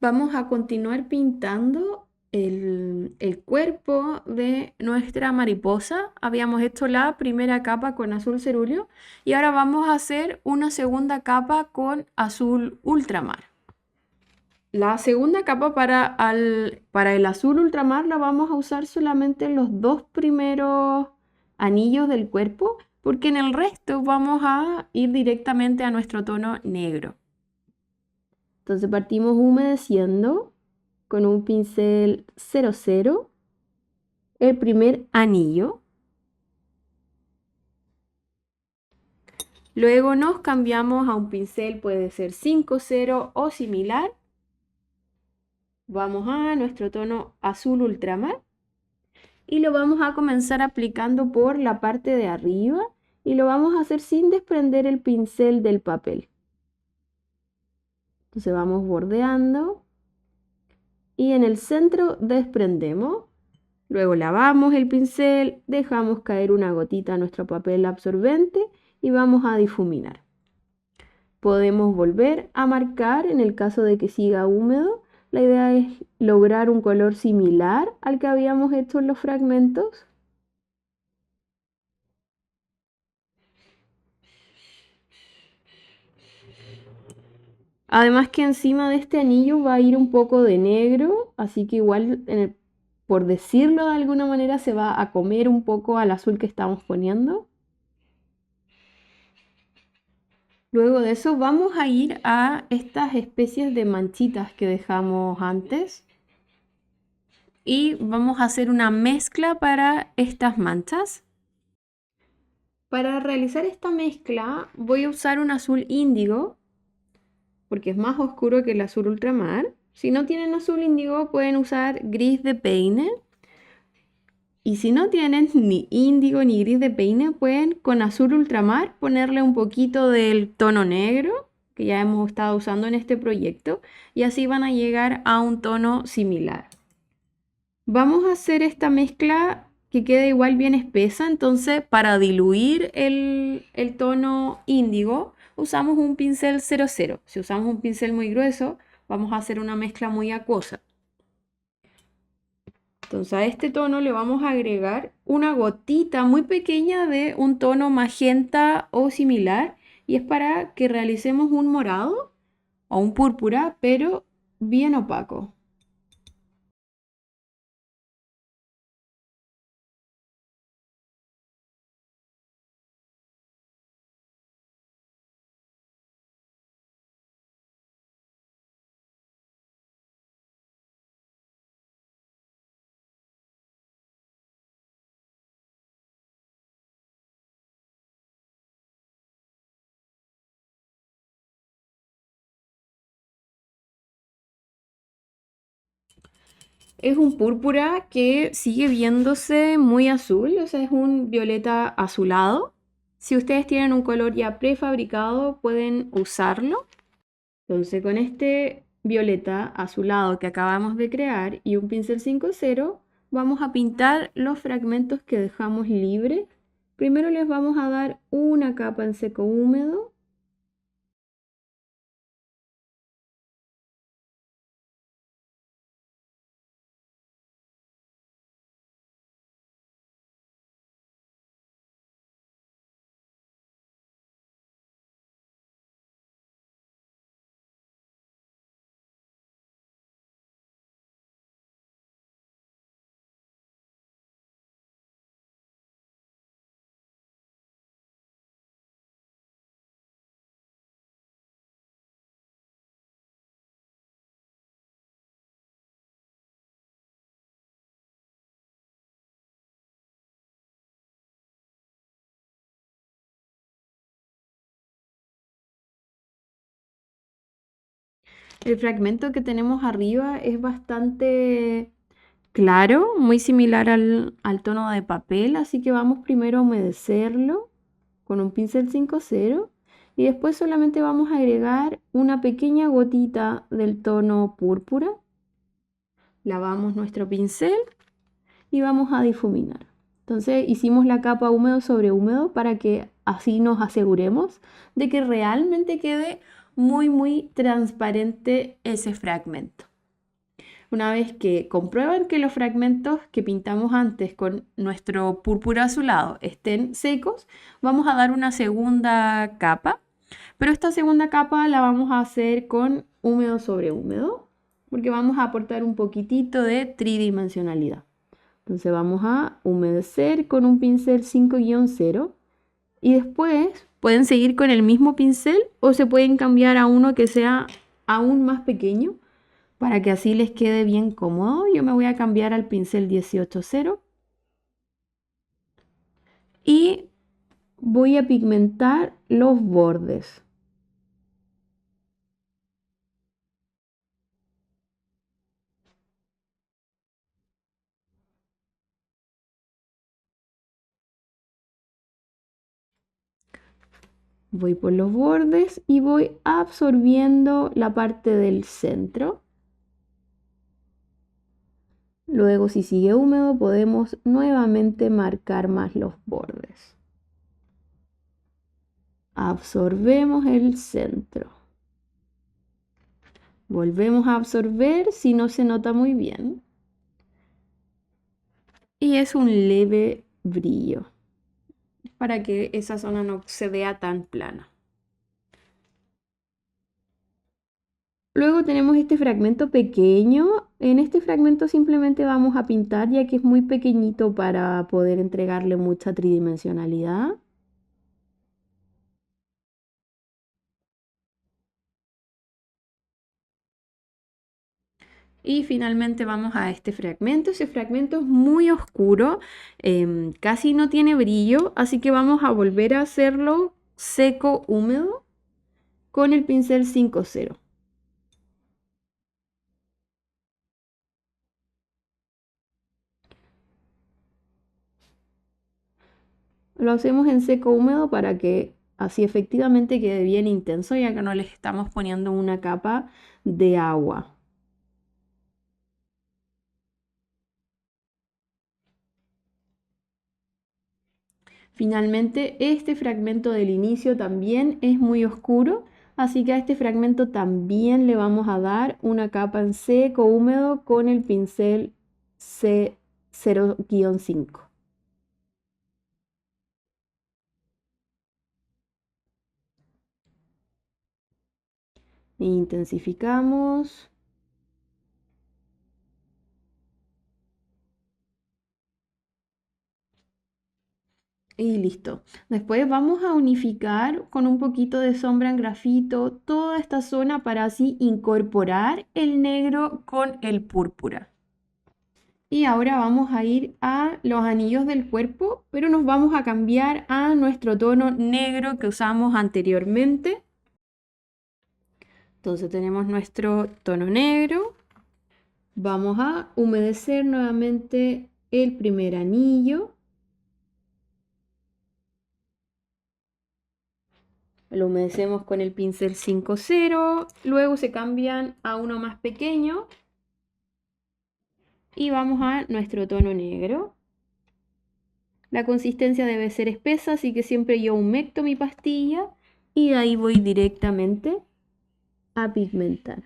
Vamos a continuar pintando el cuerpo de nuestra mariposa. Habíamos hecho la primera capa con azul cerúleo y ahora vamos a hacer una segunda capa con azul ultramar. La segunda capa para el azul ultramar la vamos a usar solamente en los dos primeros anillos del cuerpo, porque en el resto vamos a ir directamente a nuestro tono negro. Entonces partimos humedeciendo con un pincel 00 el primer anillo. Luego nos cambiamos a un pincel, puede ser 50 o similar. Vamos a nuestro tono azul ultramar y lo vamos a comenzar aplicando por la parte de arriba y lo vamos a hacer sin desprender el pincel del papel. Entonces vamos bordeando y en el centro desprendemos. Luego lavamos el pincel, dejamos caer una gotita a nuestro papel absorbente y vamos a difuminar. Podemos volver a marcar en el caso de que siga húmedo. La idea es lograr un color similar al que habíamos hecho en los fragmentos. Además que encima de este anillo va a ir un poco de negro, así que igual, por decirlo de alguna manera, se va a comer un poco al azul que estamos poniendo. Luego de eso vamos a ir a estas especies de manchitas que dejamos antes y vamos a hacer una mezcla para estas manchas. Para realizar esta mezcla voy a usar un azul índigo porque es más oscuro que el azul ultramar. Si no tienen azul índigo pueden usar gris de peine. Y si no tienen ni índigo ni gris de peine, pueden con azul ultramar ponerle un poquito del tono negro que ya hemos estado usando en este proyecto y así van a llegar a un tono similar. Vamos a hacer esta mezcla que quede igual bien espesa, entonces para diluir el tono índigo usamos un pincel 00. Si usamos un pincel muy grueso, vamos a hacer una mezcla muy acuosa. Entonces a este tono le vamos a agregar una gotita muy pequeña de un tono magenta o similar y es para que realicemos un morado o un púrpura, pero bien opaco. Es un púrpura que sigue viéndose muy azul, o sea, es un violeta azulado. Si ustedes tienen un color ya prefabricado, pueden usarlo. Entonces, con este violeta azulado que acabamos de crear y un pincel 5-0, vamos a pintar los fragmentos que dejamos libres. Primero les vamos a dar una capa en seco húmedo. El fragmento que tenemos arriba es bastante claro, muy similar al tono de papel, así que vamos primero a humedecerlo con un pincel 5-0 y después solamente vamos a agregar una pequeña gotita del tono púrpura. Lavamos nuestro pincel y vamos a difuminar. Entonces hicimos la capa húmedo sobre húmedo para que así nos aseguremos de que realmente quede muy transparente ese fragmento. Una vez que comprueban que los fragmentos que pintamos antes con nuestro púrpura azulado estén secos, vamos a dar una segunda capa, pero esta segunda capa la vamos a hacer con húmedo sobre húmedo, porque vamos a aportar un poquitito de tridimensionalidad. Entonces vamos a humedecer con un pincel 5-0 y después pueden seguir con el mismo pincel o se pueden cambiar a uno que sea aún más pequeño para que así les quede bien cómodo. Yo me voy a cambiar al pincel 18-0 y voy a pigmentar los bordes. Voy por los bordes y voy absorbiendo la parte del centro. Luego, si sigue húmedo, podemos nuevamente marcar más los bordes. Absorbemos el centro. Volvemos a absorber si no se nota muy bien. Y es un leve brillo para que esa zona no se vea tan plana. Luego tenemos este fragmento pequeño. En este fragmento simplemente vamos a pintar ya que es muy pequeñito para poder entregarle mucha tridimensionalidad. Y finalmente vamos a este fragmento. Ese fragmento es muy oscuro, casi no tiene brillo, así que vamos a volver a hacerlo seco húmedo con el pincel 5-0. Lo hacemos en seco húmedo para que así efectivamente quede bien intenso, ya que no les estamos poniendo una capa de agua. Finalmente, este fragmento del inicio también es muy oscuro, así que a este fragmento también le vamos a dar una capa en seco húmedo con el pincel C0-5. Intensificamos. Y listo. Después vamos a unificar con un poquito de sombra en grafito toda esta zona para así incorporar el negro con el púrpura. Y ahora vamos a ir a los anillos del cuerpo, pero nos vamos a cambiar a nuestro tono negro que usamos anteriormente. Entonces tenemos nuestro tono negro. Vamos a humedecer nuevamente el primer anillo. Lo humedecemos con el pincel 5-0, luego se cambian a uno más pequeño y vamos a nuestro tono negro. La consistencia debe ser espesa, así que siempre yo humecto mi pastilla y de ahí voy directamente a pigmentar.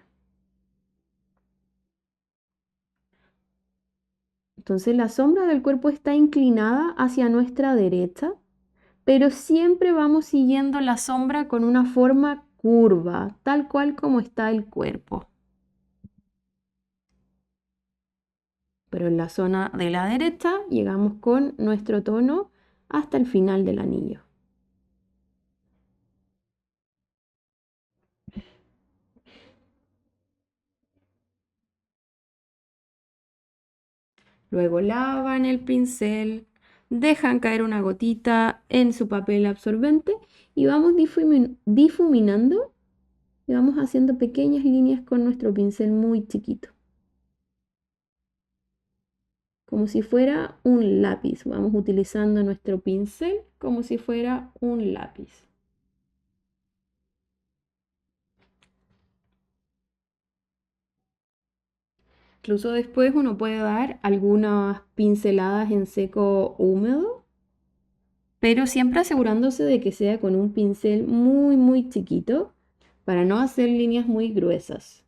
Entonces la sombra del cuerpo está inclinada hacia nuestra derecha, pero siempre vamos siguiendo la sombra con una forma curva, tal cual como está el cuerpo. Pero en la zona de la derecha llegamos con nuestro tono hasta el final del anillo. Luego lavan el pincel, dejan caer una gotita en su papel absorbente y vamos difuminando y vamos haciendo pequeñas líneas con nuestro pincel muy chiquito. Como si fuera un lápiz. Vamos utilizando nuestro pincel como si fuera un lápiz. Incluso después uno puede dar algunas pinceladas en seco húmedo, pero siempre asegurándose de que sea con un pincel muy chiquito para no hacer líneas muy gruesas.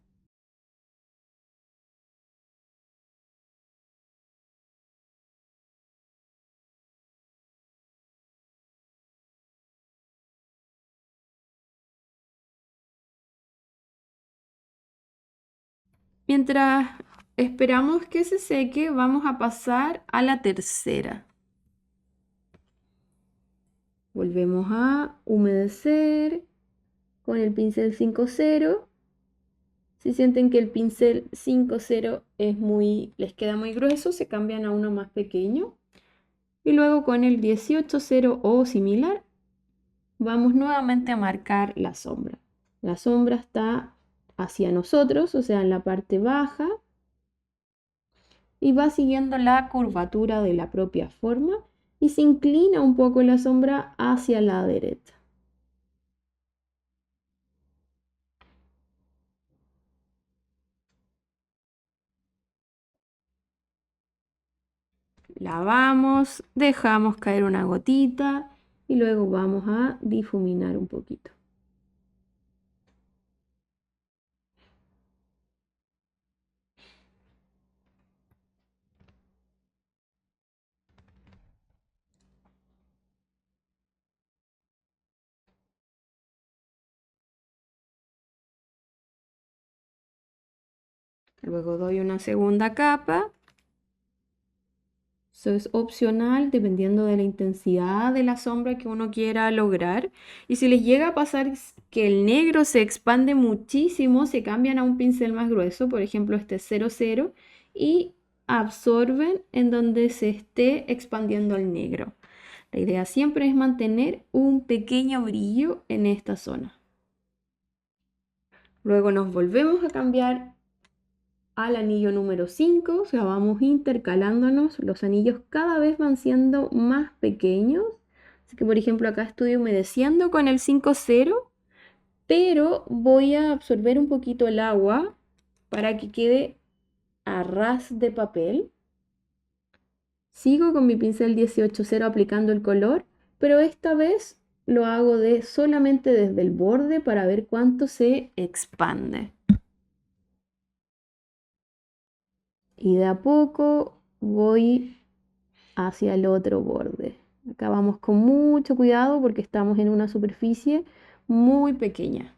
Mientras esperamos que se seque, vamos a pasar a la tercera. Volvemos a humedecer con el pincel 5.0. Si sienten que el pincel 5.0 les queda muy grueso, se cambian a uno más pequeño. Y luego con el 18.0 o similar, vamos nuevamente a marcar la sombra. La sombra está hacia nosotros, o sea, en la parte baja, y va siguiendo la curvatura de la propia forma y se inclina un poco la sombra hacia la derecha. Lavamos, dejamos caer una gotita y luego vamos a difuminar un poquito. Luego doy una segunda capa. Eso es opcional dependiendo de la intensidad de la sombra que uno quiera lograr. Y si les llega a pasar que el negro se expande muchísimo, se cambian a un pincel más grueso, por ejemplo este 00, y absorben en donde se esté expandiendo el negro. La idea siempre es mantener un pequeño brillo en esta zona. Luego nos volvemos a cambiar al anillo número 5, o sea, vamos intercalándonos, los anillos cada vez van siendo más pequeños, así que por ejemplo acá estoy humedeciendo con el 5.0, pero voy a absorber un poquito el agua para que quede a ras de papel. Sigo con mi pincel 18.0 aplicando el color, pero esta vez lo hago solamente desde el borde para ver cuánto se expande. Y de a poco voy hacia el otro borde. Acá vamos con mucho cuidado porque estamos en una superficie muy pequeña.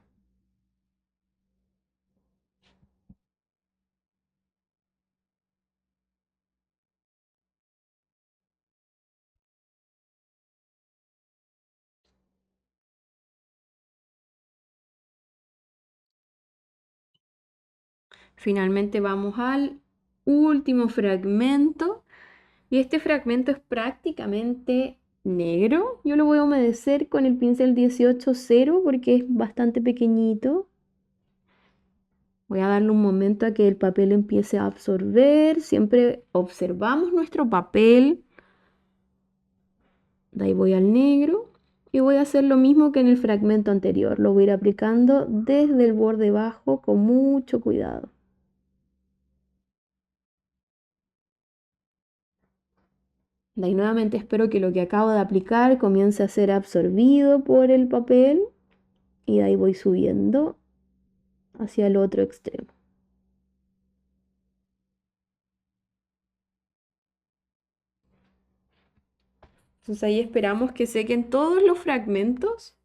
Finalmente vamos al último fragmento y este fragmento es prácticamente negro. Yo lo voy a humedecer con el pincel 18.0 porque es bastante pequeñito. Voy a darle un momento a que el papel empiece a absorber. Siempre observamos nuestro papel. De ahí voy al negro y voy a hacer lo mismo que en el fragmento anterior. Lo voy a ir aplicando desde el borde bajo con mucho cuidado. De ahí nuevamente espero que lo que acabo de aplicar comience a ser absorbido por el papel y de ahí voy subiendo hacia el otro extremo. Entonces ahí esperamos que sequen todos los fragmentos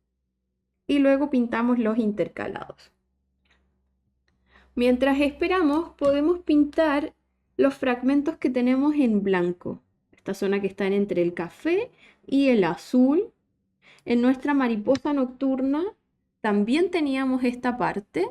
y luego pintamos los intercalados. Mientras esperamos, podemos pintar los fragmentos que tenemos en blanco. Esta zona que está entre el café y el azul. En nuestra mariposa nocturna también teníamos esta parte.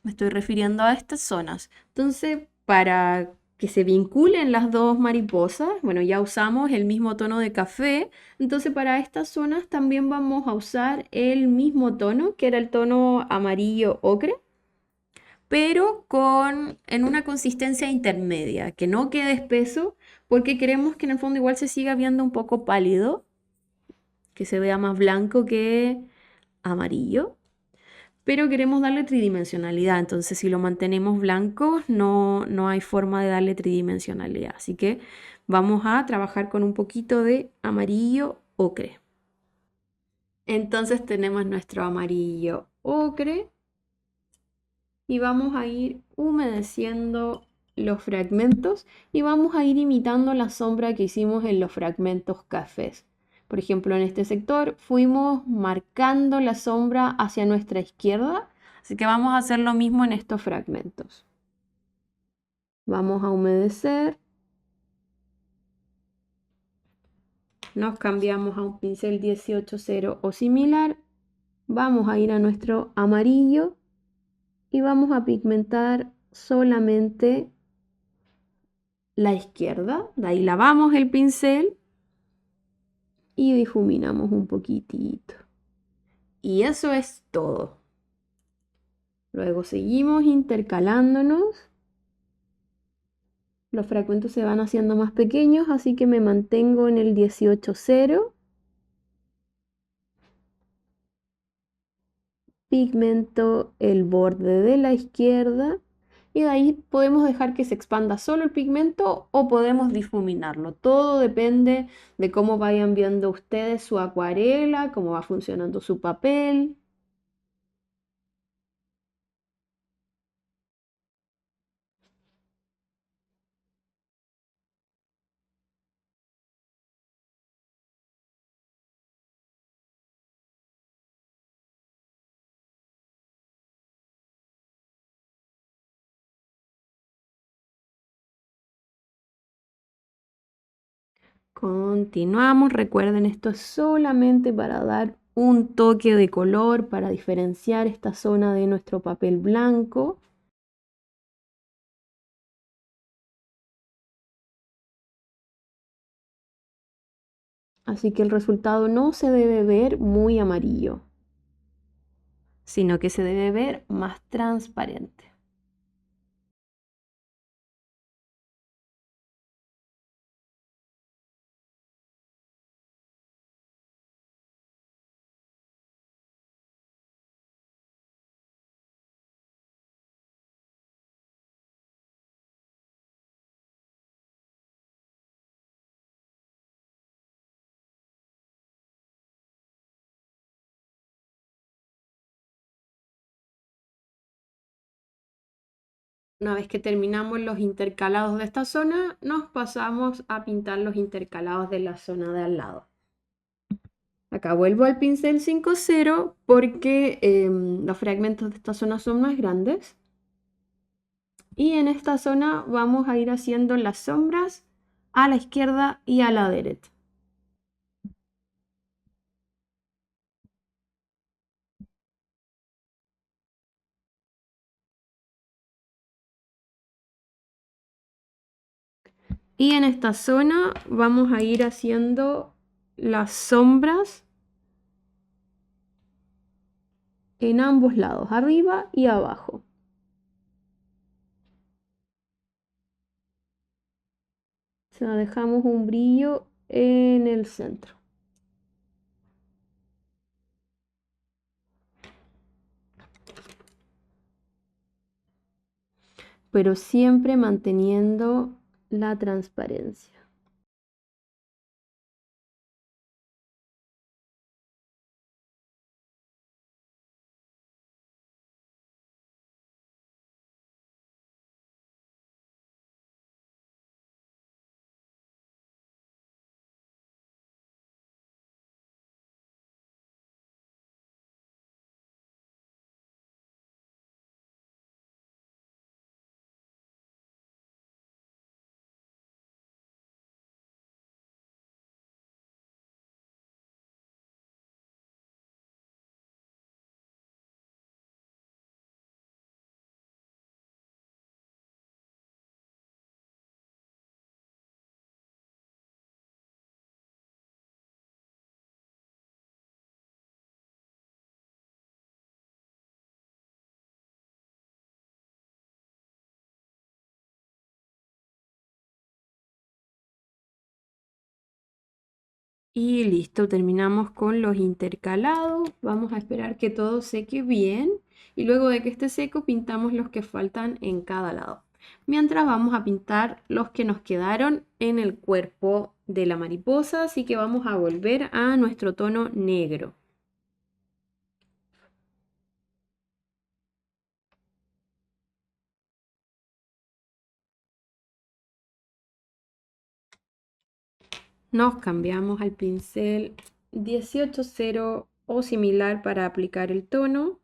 Me estoy refiriendo a estas zonas. Entonces, para que se vinculen las dos mariposas, bueno, ya usamos el mismo tono de café. Entonces, para estas zonas también vamos a usar el mismo tono, que era el tono amarillo ocre, pero en una consistencia intermedia, que no quede espeso, porque queremos que en el fondo igual se siga viendo un poco pálido, que se vea más blanco que amarillo, pero queremos darle tridimensionalidad, entonces si lo mantenemos blanco no hay forma de darle tridimensionalidad, así que vamos a trabajar con un poquito de amarillo ocre. Entonces tenemos nuestro amarillo ocre y vamos a ir humedeciendo los fragmentos y vamos a ir imitando la sombra que hicimos en los fragmentos cafés. Por ejemplo, en este sector fuimos marcando la sombra hacia nuestra izquierda, así que vamos a hacer lo mismo en estos fragmentos. Vamos a humedecer. Nos cambiamos a un pincel 18-0 o similar. Vamos a ir a nuestro amarillo y vamos a pigmentar solamente la izquierda. De ahí lavamos el pincel y difuminamos un poquitito. Y eso es todo. Luego seguimos intercalándonos. Los fragmentos se van haciendo más pequeños, así que me mantengo en el 18-0. Pigmento el borde de la izquierda y de ahí podemos dejar que se expanda solo el pigmento o podemos difuminarlo. Todo depende de cómo vayan viendo ustedes su acuarela, cómo va funcionando su papel. Continuamos, recuerden, esto es solamente para dar un toque de color, para diferenciar esta zona de nuestro papel blanco. Así que el resultado no se debe ver muy amarillo, sino que se debe ver más transparente. Una vez que terminamos los intercalados de esta zona, nos pasamos a pintar los intercalados de la zona de al lado. Acá vuelvo al pincel 5-0 porque los fragmentos de esta zona son más grandes. Y en esta zona vamos a ir haciendo las sombras a la izquierda y a la derecha. Y en esta zona vamos a ir haciendo las sombras en ambos lados, arriba y abajo. O sea, dejamos un brillo en el centro. Pero siempre manteniendo la transparencia. Y listo, terminamos con los intercalados. Vamos a esperar que todo seque bien y luego de que esté seco pintamos los que faltan en cada lado. Mientras vamos a pintar los que nos quedaron en el cuerpo de la mariposa, así que vamos a volver a nuestro tono negro. Nos cambiamos al pincel 18-0 o similar para aplicar el tono.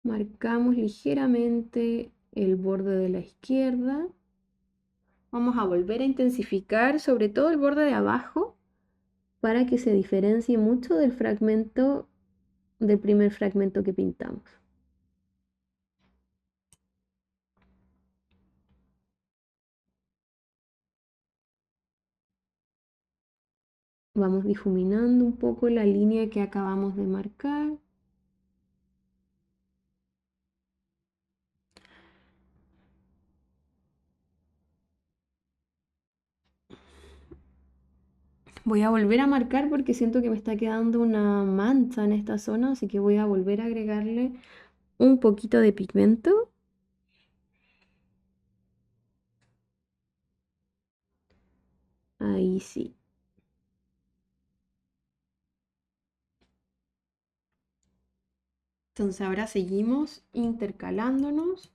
Marcamos ligeramente el borde de la izquierda. Vamos a volver a intensificar sobre todo el borde de abajo para que se diferencie mucho del primer fragmento que pintamos. Vamos difuminando un poco la línea que acabamos de marcar. Voy a volver a marcar porque siento que me está quedando una mancha en esta zona, así que voy a volver a agregarle un poquito de pigmento. Ahí sí. Entonces ahora seguimos intercalándonos.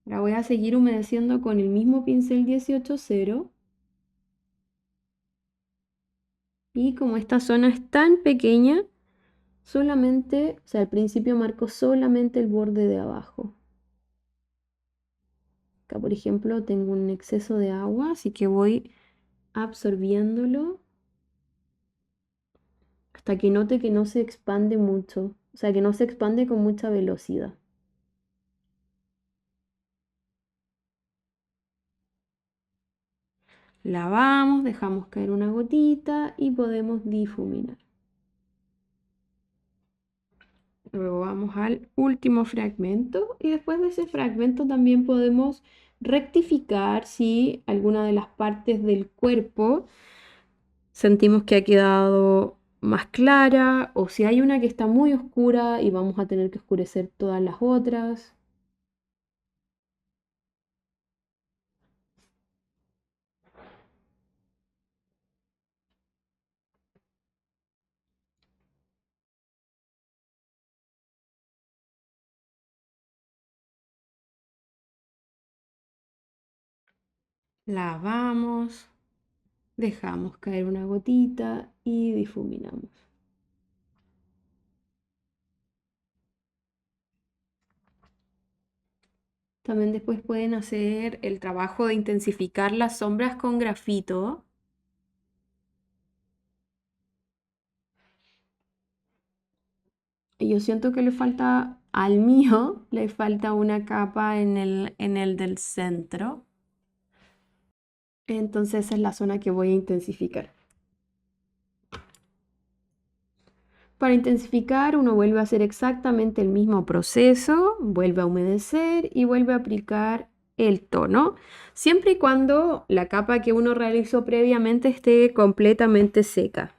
La voy a seguir humedeciendo con el mismo pincel 18-0. Y como esta zona es tan pequeña, solamente, o sea, al principio marco solamente el borde de abajo. Acá, por ejemplo, tengo un exceso de agua, así que voy absorbiéndolo hasta que note que no se expande mucho, o sea, que no se expande con mucha velocidad. Lavamos, dejamos caer una gotita y podemos difuminar. Luego vamos al último fragmento y después de ese fragmento también podemos rectificar si alguna de las partes del cuerpo sentimos que ha quedado más clara o si hay una que está muy oscura y vamos a tener que oscurecer todas las otras. Lavamos, dejamos caer una gotita y difuminamos. También después pueden hacer el trabajo de intensificar las sombras con grafito. Y yo siento que le falta, al mío, le falta una capa en el del centro. Entonces esa es la zona que voy a intensificar. Para intensificar uno vuelve a hacer exactamente el mismo proceso, vuelve a humedecer y vuelve a aplicar el tono, siempre y cuando la capa que uno realizó previamente esté completamente seca.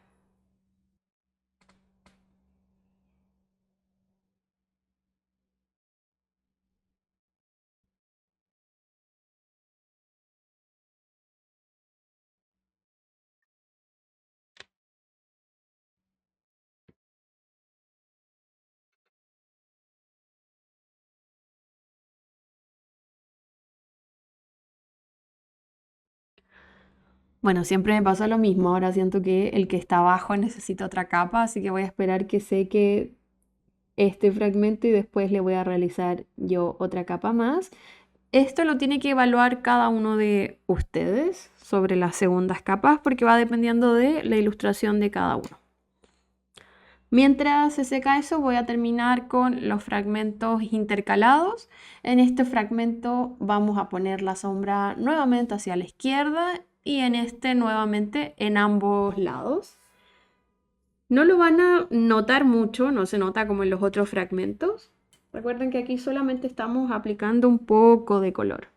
Bueno, siempre me pasa lo mismo, ahora siento que el que está abajo necesita otra capa, así que voy a esperar que seque este fragmento y después le voy a realizar yo otra capa más. Esto lo tiene que evaluar cada uno de ustedes sobre las segundas capas porque va dependiendo de la ilustración de cada uno. Mientras se seca eso, voy a terminar con los fragmentos intercalados. En este fragmento vamos a poner la sombra nuevamente hacia la izquierda y en este nuevamente en ambos lados. No lo van a notar mucho, no se nota como en los otros fragmentos. Recuerden que aquí solamente estamos aplicando un poco de color.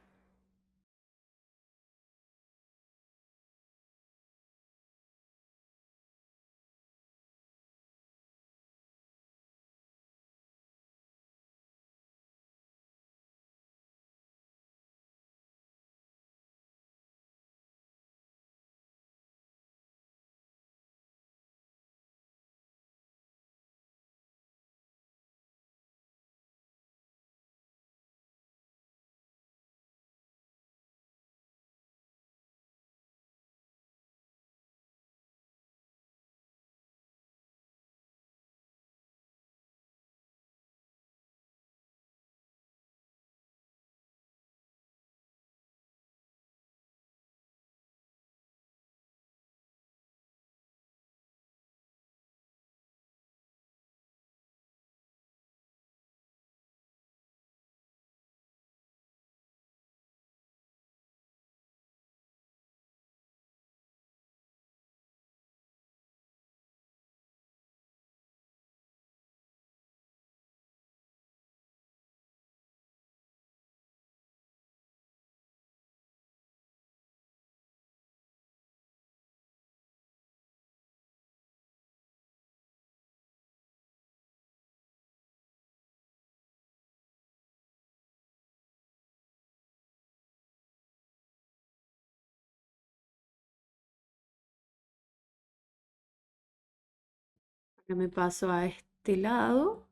Ahora me paso a este lado.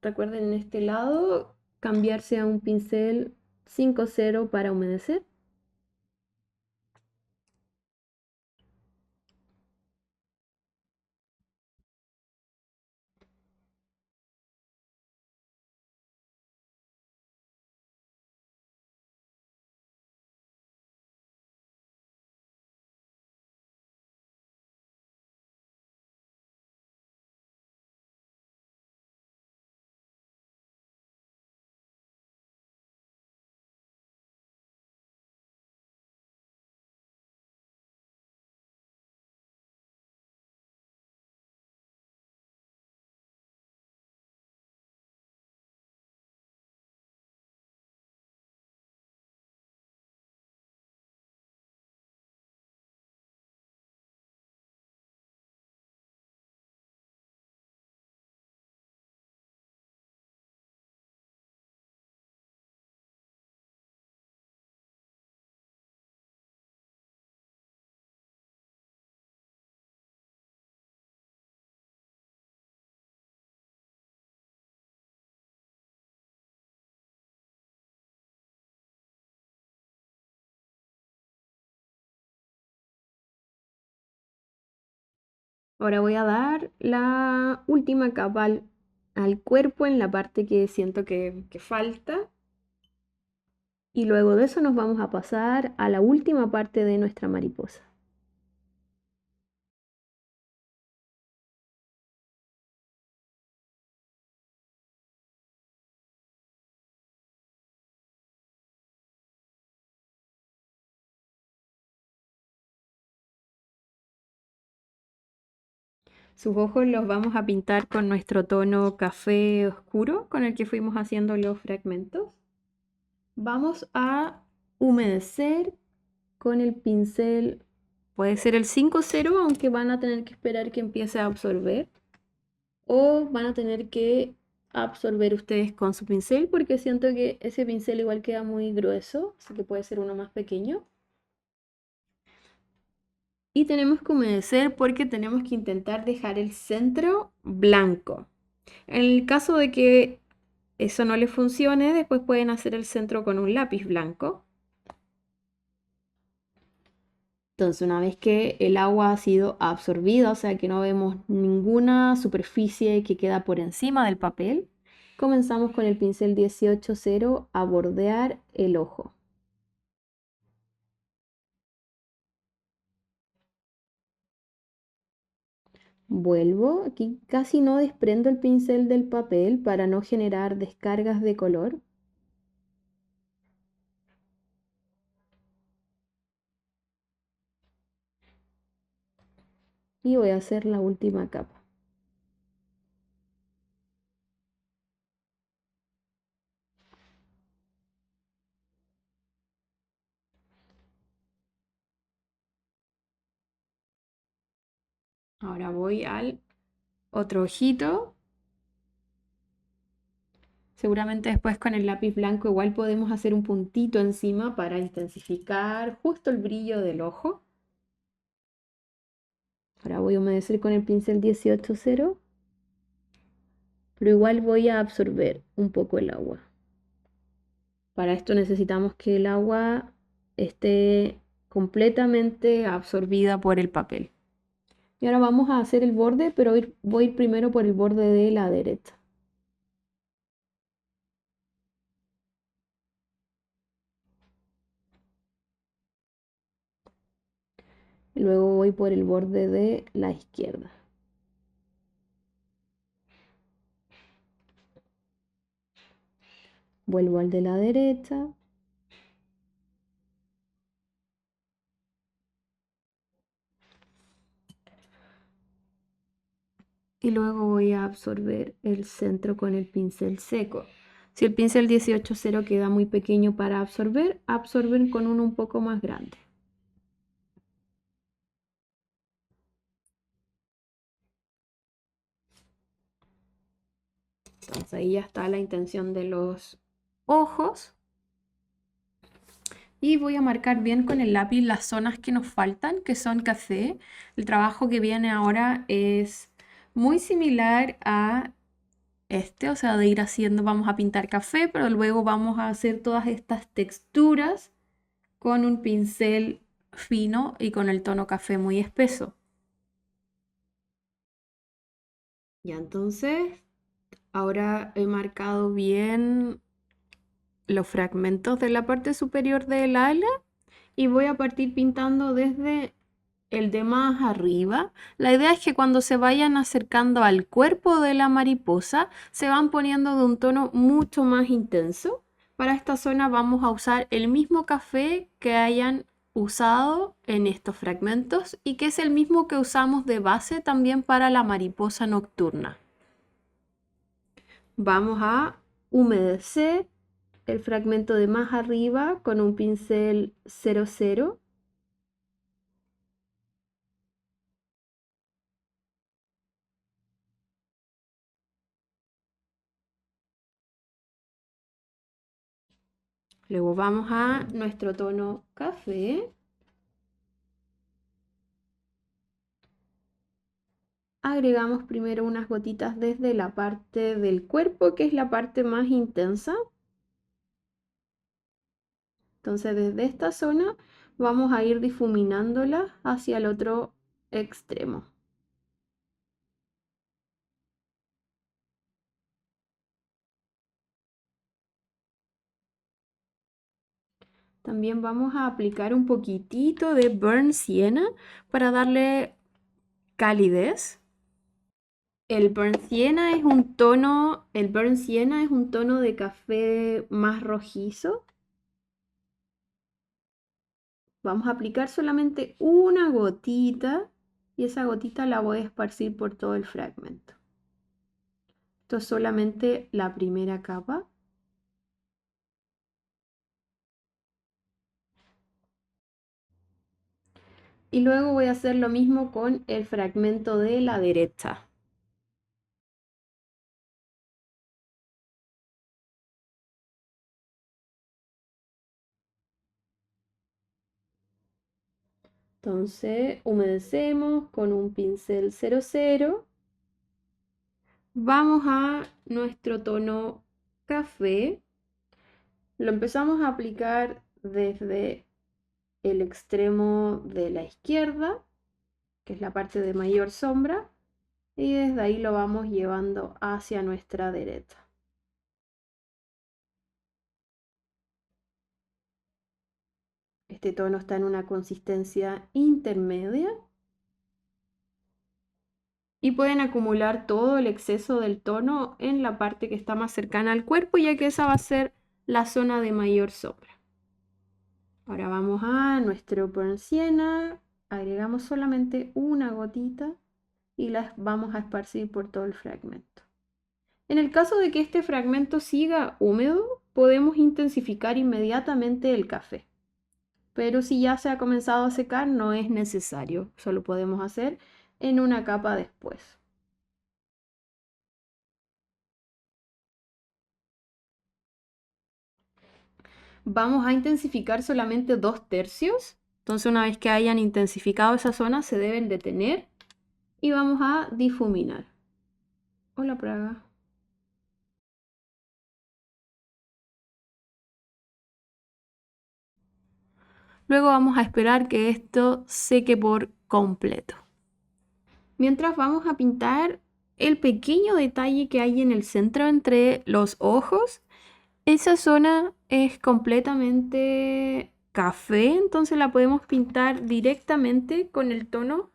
Recuerden en este lado cambiarse a un pincel 5-0 para humedecer. Ahora voy a dar la última capa al cuerpo en la parte que siento que falta. Y luego de eso nos vamos a pasar a la última parte de nuestra mariposa. Sus ojos los vamos a pintar con nuestro tono café oscuro con el que fuimos haciendo los fragmentos. Vamos a humedecer con el pincel, puede ser el 5-0, aunque van a tener que esperar que empiece a absorber. O van a tener que absorber ustedes con su pincel porque siento que ese pincel igual queda muy grueso, así que puede ser uno más pequeño. Y tenemos que humedecer porque tenemos que intentar dejar el centro blanco. En el caso de que eso no les funcione, después pueden hacer el centro con un lápiz blanco. Entonces, una vez que el agua ha sido absorbida, o sea que no vemos ninguna superficie que queda por encima del papel, comenzamos con el pincel 18-0 a bordear el ojo. Vuelvo, aquí casi no desprendo el pincel del papel para no generar descargas de color. Y voy a hacer la última capa. Ahora voy al otro ojito. Seguramente después con el lápiz blanco igual podemos hacer un puntito encima para intensificar justo el brillo del ojo. Ahora voy a humedecer con el pincel 18-0, pero igual voy a absorber un poco el agua. Para esto necesitamos que el agua esté completamente absorbida por el papel. Y ahora vamos a hacer el borde, pero voy a ir primero por el borde de la derecha. Luego voy por el borde de la izquierda. Vuelvo al de la derecha. Y luego voy a absorber el centro con el pincel seco. Si el pincel 18-0 queda muy pequeño para absorber, absorben con uno un poco más grande. Entonces ahí ya está la intención de los ojos. y voy a marcar bien con el lápiz las zonas que nos faltan, que son café. El trabajo que viene ahora es muy similar a este, o sea, de ir haciendo, vamos a pintar café, pero luego vamos a hacer todas estas texturas con un pincel fino y con el tono café muy espeso. Ya entonces, ahora he marcado bien los fragmentos de la parte superior del ala y voy a partir pintando desde el de más arriba. La idea es que cuando se vayan acercando al cuerpo de la mariposa, se van poniendo de un tono mucho más intenso. Para esta zona vamos a usar el mismo café que hayan usado en estos fragmentos y que es el mismo que usamos de base también para la mariposa nocturna. Vamos a humedecer el fragmento de más arriba con un pincel 00. Luego vamos a nuestro tono café. Agregamos primero unas gotitas desde la parte del cuerpo, que es la parte más intensa. Entonces desde esta zona vamos a ir difuminándola hacia el otro extremo. También vamos a aplicar un poquitito de Burnt Sienna para darle calidez. El Burnt Sienna es un tono de café más rojizo. Vamos a aplicar solamente una gotita y esa gotita la voy a esparcir por todo el fragmento. Esto es solamente la primera capa. Y luego voy a hacer lo mismo con el fragmento de la derecha. Entonces humedecemos con un pincel 00. Vamos a nuestro tono café. Lo empezamos a aplicar desde el extremo de la izquierda, que es la parte de mayor sombra, y desde ahí lo vamos llevando hacia nuestra derecha. Este tono está en una consistencia intermedia y pueden acumular todo el exceso del tono en la parte que está más cercana al cuerpo, ya que esa va a ser la zona de mayor sombra. Ahora vamos a nuestro burnt sienna, agregamos solamente una gotita y las vamos a esparcir por todo el fragmento. En el caso de que este fragmento siga húmedo, podemos intensificar inmediatamente el café. Pero si ya se ha comenzado a secar, no es necesario, solo podemos hacer en una capa después. Vamos a intensificar solamente 2/3. Entonces una vez que hayan intensificado esa zona, se deben detener y vamos a difuminar. Hola, Praga. Luego vamos a esperar que esto seque por completo. Mientras vamos a pintar el pequeño detalle que hay en el centro entre los ojos. Esa zona es completamente café, entonces la podemos pintar directamente con el tono,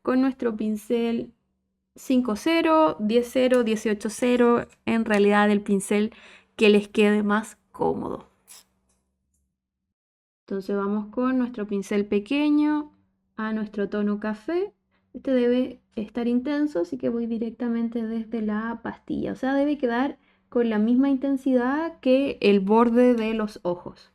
con nuestro pincel 5-0, 10-0, 18-0, en realidad el pincel que les quede más cómodo. Entonces vamos con nuestro pincel pequeño a nuestro tono café. Este debe estar intenso, así que voy directamente desde la pastilla. O sea, debe quedar con la misma intensidad que el borde de los ojos.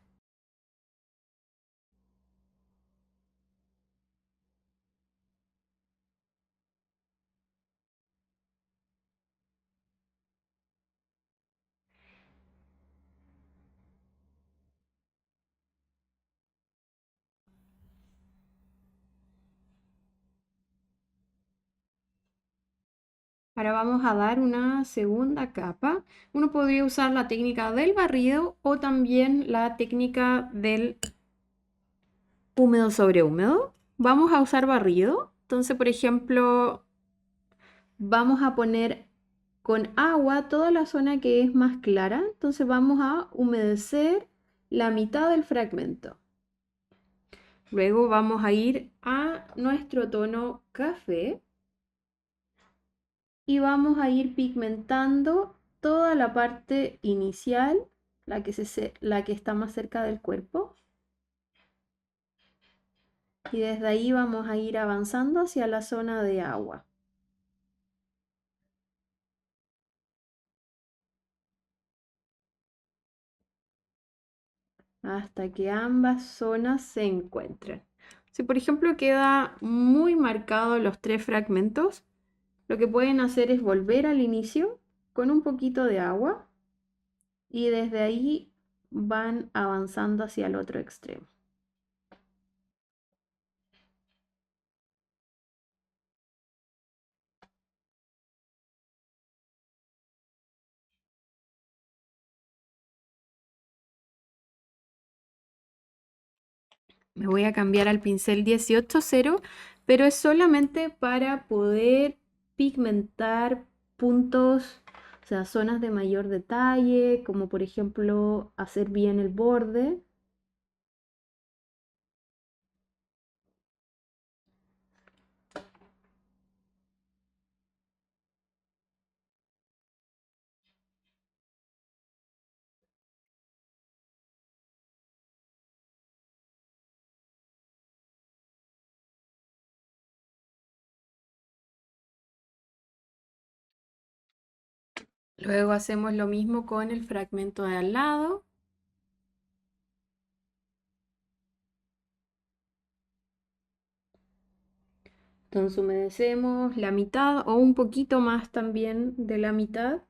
Ahora vamos a dar una segunda capa. Uno podría usar la técnica del barrido o también la técnica del húmedo sobre húmedo. Vamos a usar barrido. Entonces, por ejemplo, vamos a poner con agua toda la zona que es más clara. Entonces vamos a humedecer la mitad del fragmento. Luego vamos a ir a nuestro tono café y vamos a ir pigmentando toda la parte inicial, la que está más cerca del cuerpo. Y desde ahí vamos a ir avanzando hacia la zona de agua. Hasta que ambas zonas se encuentren. Si por ejemplo queda muy marcado los tres fragmentos, lo que pueden hacer es volver al inicio con un poquito de agua y desde ahí van avanzando hacia el otro extremo. Me voy a cambiar al pincel 18-0, pero es solamente para poder pigmentar puntos, o sea, zonas de mayor detalle, como por ejemplo hacer bien el borde. Luego hacemos lo mismo con el fragmento de al lado. Entonces humedecemos la mitad o un poquito más también de la mitad,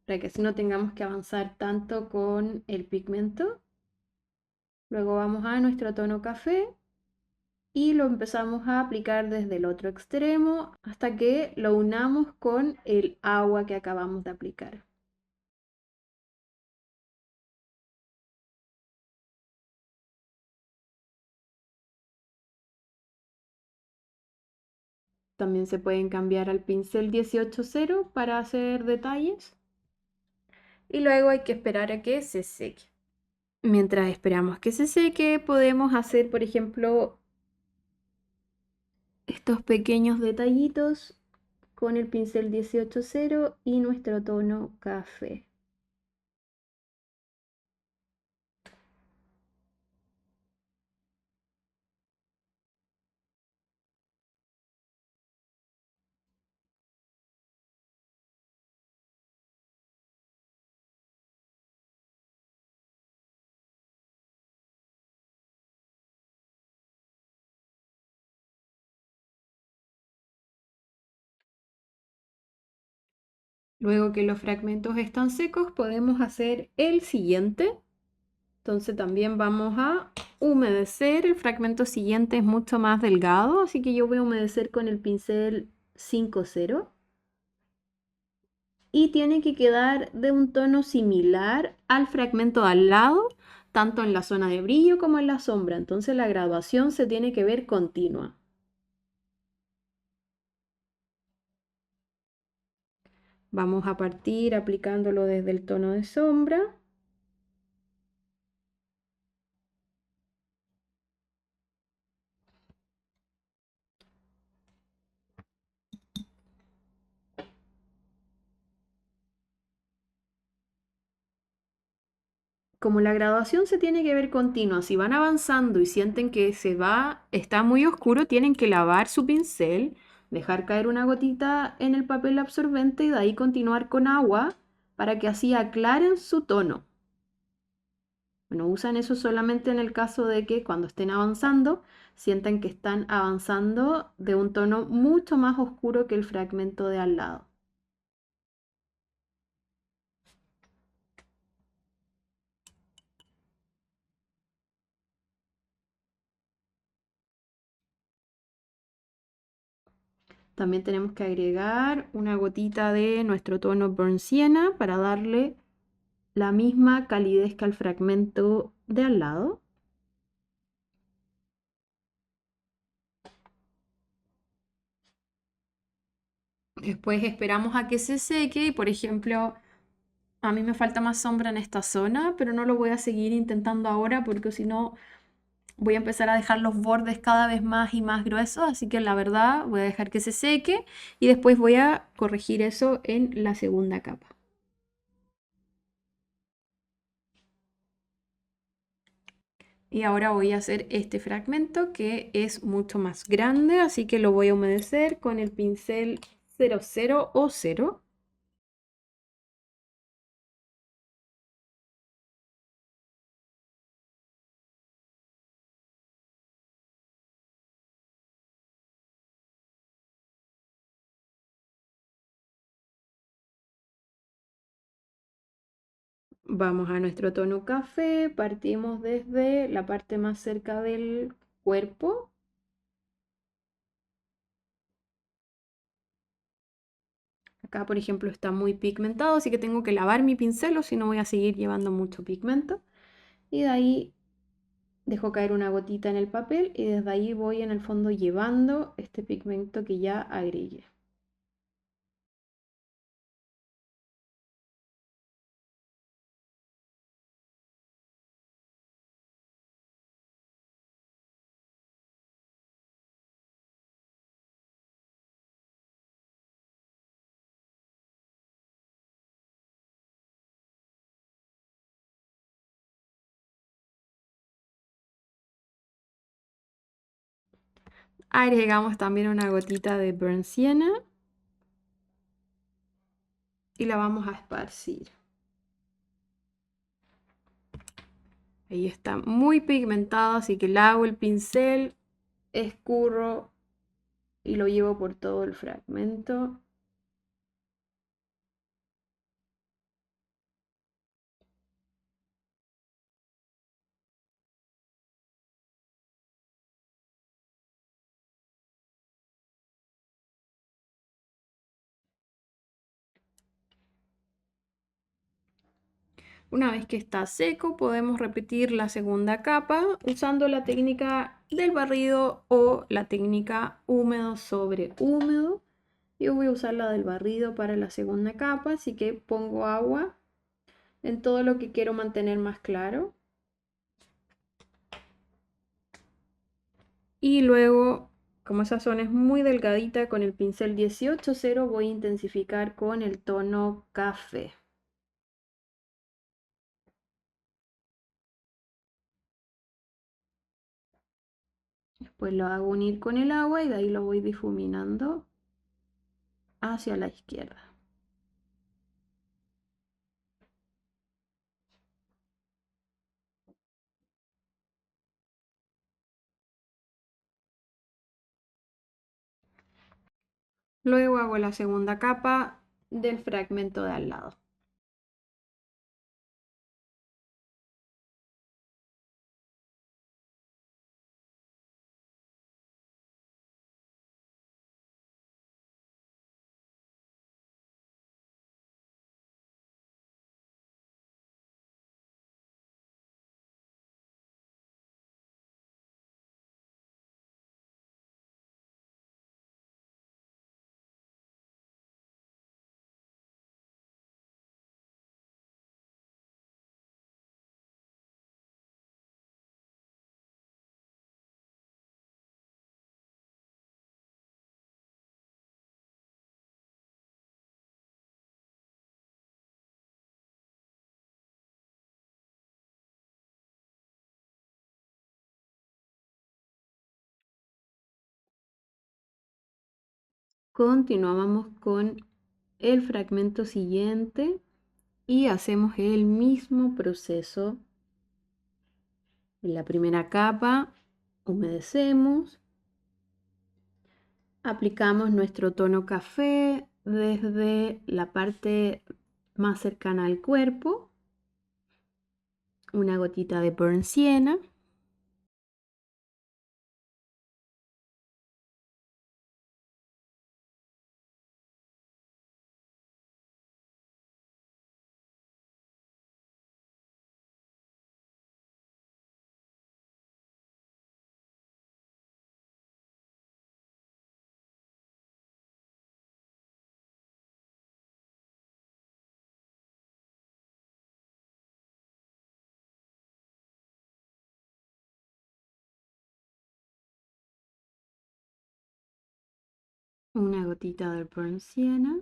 para que así no tengamos que avanzar tanto con el pigmento. Luego vamos a nuestro tono café y lo empezamos a aplicar desde el otro extremo hasta que lo unamos con el agua que acabamos de aplicar. También se pueden cambiar al pincel 18-0 para hacer detalles. Y luego hay que esperar a que se seque. Mientras esperamos que se seque, podemos hacer, por ejemplo, estos pequeños detallitos con el pincel 18-0 y nuestro tono café. Luego que los fragmentos están secos, podemos hacer el siguiente. Entonces también vamos a humedecer. El fragmento siguiente es mucho más delgado, así que yo voy a humedecer con el pincel 5-0. Y tiene que quedar de un tono similar al fragmento de al lado, tanto en la zona de brillo como en la sombra. Entonces la graduación se tiene que ver continua. Vamos a partir aplicándolo desde el tono de sombra. Como la graduación se tiene que ver continua, si van avanzando y sienten que está muy oscuro, tienen que lavar su pincel, dejar caer una gotita en el papel absorbente y de ahí continuar con agua para que así aclaren su tono. Bueno, usan eso solamente en el caso de que cuando estén avanzando, sientan que están avanzando de un tono mucho más oscuro que el fragmento de al lado. También tenemos que agregar una gotita de nuestro tono Burnt Sienna para darle la misma calidez que al fragmento de al lado. Después esperamos a que se seque y, por ejemplo, a mí me falta más sombra en esta zona, pero no lo voy a seguir intentando ahora porque si no voy a empezar a dejar los bordes cada vez más y más gruesos, así que la verdad voy a dejar que se seque y después voy a corregir eso en la segunda capa. Y ahora voy a hacer este fragmento que es mucho más grande, así que lo voy a humedecer con el pincel 00 o 0. Vamos a nuestro tono café, partimos desde la parte más cerca del cuerpo. Acá, por ejemplo, está muy pigmentado, así que tengo que lavar mi pincel o si no voy a seguir llevando mucho pigmento. Y de ahí dejo caer una gotita en el papel y desde ahí voy en el fondo llevando este pigmento que ya agregué. Agregamos también una gotita de Burnt Sienna y la vamos a esparcir. Ahí está muy pigmentado, así que lavo el pincel, escurro y lo llevo por todo el fragmento. Una vez que está seco, podemos repetir la segunda capa usando la técnica del barrido o la técnica húmedo sobre húmedo. Yo voy a usar la del barrido para la segunda capa, así que pongo agua en todo lo que quiero mantener más claro. Y luego, como esa zona es muy delgadita, con el pincel 18-0 voy a intensificar con el tono café. Después lo hago unir con el agua y de ahí lo voy difuminando hacia la izquierda. Luego hago la segunda capa del fragmento de al lado. Continuamos con el fragmento siguiente y hacemos el mismo proceso. En la primera capa humedecemos, aplicamos nuestro tono café desde la parte más cercana al cuerpo, una gotita de Burnt Sienna. una gotita del burnt sienna.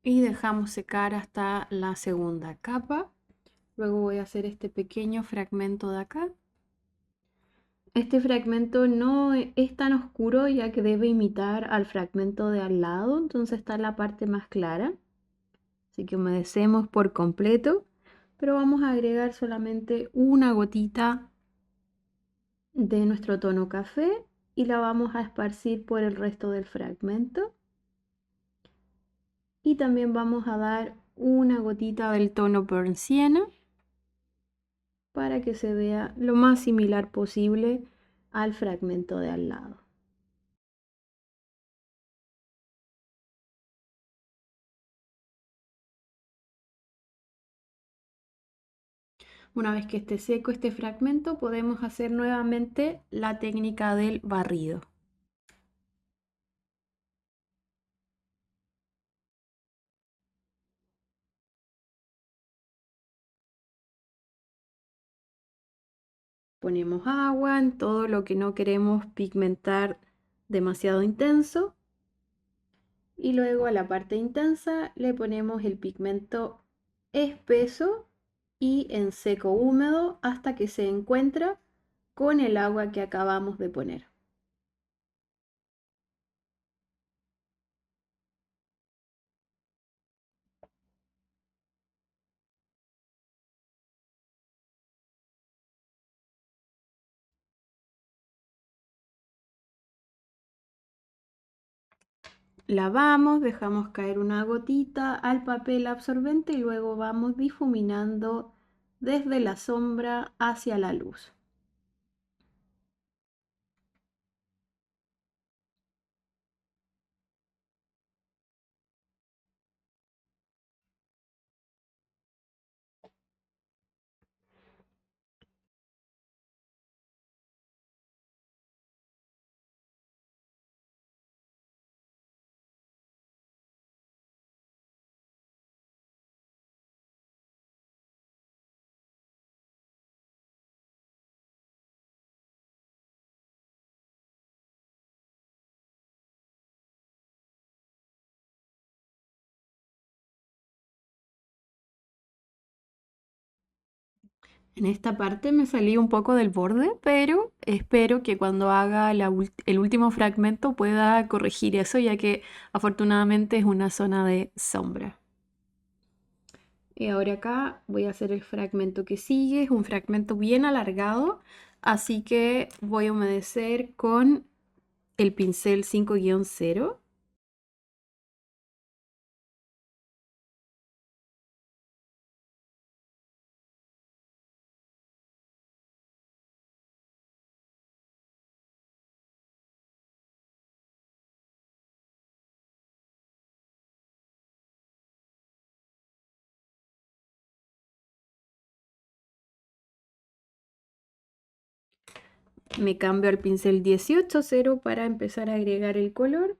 Y dejamos secar hasta la segunda capa. Luego voy a hacer este pequeño fragmento de acá. Este fragmento no es tan oscuro ya que debe imitar al fragmento de al lado, entonces está la parte más clara. Así que humedecemos por completo, pero vamos a agregar solamente una gotita de nuestro tono café y la vamos a esparcir por el resto del fragmento. Y también vamos a dar una gotita del tono burnt sienna para que se vea lo más similar posible al fragmento de al lado. Una vez que esté seco este fragmento, podemos hacer nuevamente la técnica del barrido. Ponemos agua en todo lo que no queremos pigmentar demasiado intenso. Y luego a la parte intensa le ponemos el pigmento espeso y en seco húmedo hasta que se encuentra con el agua que acabamos de poner. Lavamos, dejamos caer una gotita al papel absorbente y luego vamos difuminando desde la sombra hacia la luz. En esta parte me salí un poco del borde, pero espero que cuando haga el último fragmento pueda corregir eso, ya que afortunadamente es una zona de sombra. Y ahora acá voy a hacer el fragmento que sigue, es un fragmento bien alargado, así que voy a humedecer con el pincel 5-0. Me cambio al pincel 18-0 para empezar a agregar el color.